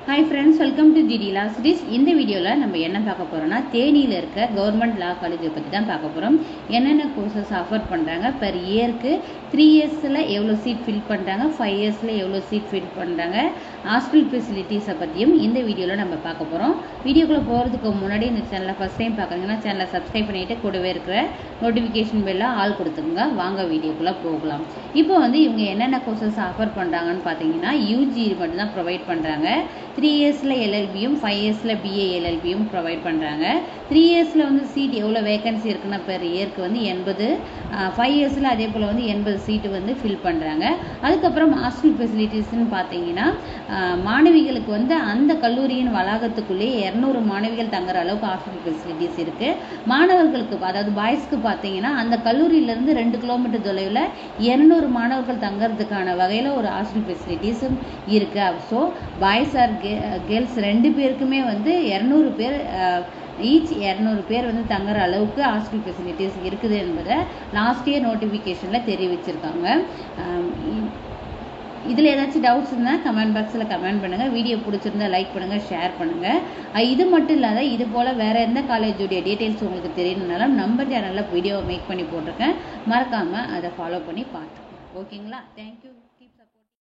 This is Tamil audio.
Hi friends, welcome to GD Law Series. In the video la நம்ம என்ன பார்க்க போறோம்னா தேனியில இருக்க கவர்மெண்ட் லா காலேஜ் பத்தி தான் பார்க்க போறோம். என்னென்ன கோர்சஸ் ஆஃபர் பண்றாங்க, per இயருக்கு 3 இயர்ஸ்ல எவ்வளவு சீட் ஃபில் பண்றாங்க, 5 இயர்ஸ்ல எவ்வளவு சீட் ஃபில் பண்றாங்க, ஹாஸ்டல் ஃபெசிலிட்டிஸ் பத்தியும் இந்த வீடியோல நம்ம பார்க்க போறோம். வீடியோக்குள்ள போறதுக்கு முன்னாடி இந்த சேனலை ஃபர்ஸ்ட் டைம் பார்க்கறீங்கன்னா சேனலை சப்ஸ்கிரைப் பண்ணிட்டு கூடவே இருக்கிற நோட்டிஃபிகேஷன் பெல்ல ஆல் கொடுத்துங்க. வாங்க வீடியோக்குள்ள போகலாம். இப்போ இவங்க என்னென்ன கோர்சஸ் ஆஃபர் பண்றாங்கன்னு பாத்தீங்கன்னா யூஜி மட்டும் தான் ப்ரொவைட் பண்றாங்க. 3 இயர்ஸ்ல எல்எல்பியும் 5 இயர்ஸ்ல பிஏ எல்எல்பியும் ப்ரொவைட் பண்றாங்க. 3 இயர்ஸ்ல சீட் எவ்வளவு வேகன்சி இருக்குன்னா பெர் இயருக்கு 80, 5 இயர்ஸ்ல அதே போல 80 சீட் ஃபில் பண்றாங்க. அதுக்கப்புறம் ஹாஸ்டல் ஃபெசிலிட்டிஸ்னு பாத்தீங்கன்னா மாணவிகளுக்கு அந்த கல்லூரியின் வளாகத்துக்குள்ளே 200 மாணவிகள் தங்குற அளவுக்கு ஹாஸ்டல் ஃபெசிலிட்டிஸ் இருக்கு. மாணவர்களுக்கு அதாவது பாய்ஸ்க்கு பாத்தீங்கன்னா அந்த கல்லூரியில இருந்து 2 கிலோமீட்டர் தொலைவில் 200 மாணவர்கள் தங்கறதுக்கான வகையில ஒரு ஹாஸ்டல் ஃபெசிலிட்டிஸும் இருக்கு. ஸோ பாய்ஸ் ஆர் கேர்ள்ஸ் 2 பேருக்குமே 200 பேர் ஈச் 200 பேர் தங்குற அளவுக்கு ஹாஸ்டல் ஃபெசிலிட்டிஸ் இருக்குது என்பதை லாஸ்ட் இயர் நோட்டிஃபிகேஷனில் தெரிவிச்சிருக்காங்க. இதில் ஏதாச்சும் டவுட்ஸ் இருந்தால் கமெண்ட் பாக்ஸில் கமெண்ட் பண்ணுங்கள். வீடியோ பிடிச்சிருந்தா லைக் பண்ணுங்கள், ஷேர் பண்ணுங்கள். இது மட்டும் இல்லாத இது போல் வேறு எந்த காலேஜுடைய டீட்டெயில்ஸ் உங்களுக்கு தெரியணுனாலும் நம்ம சேனலில் வீடியோவை மேக் பண்ணி போட்டிருக்கேன். மறக்காமல் அதை ஃபாலோ பண்ணி பார்த்துக்கோங்க. ஓகேங்களா? தேங்க்யூ.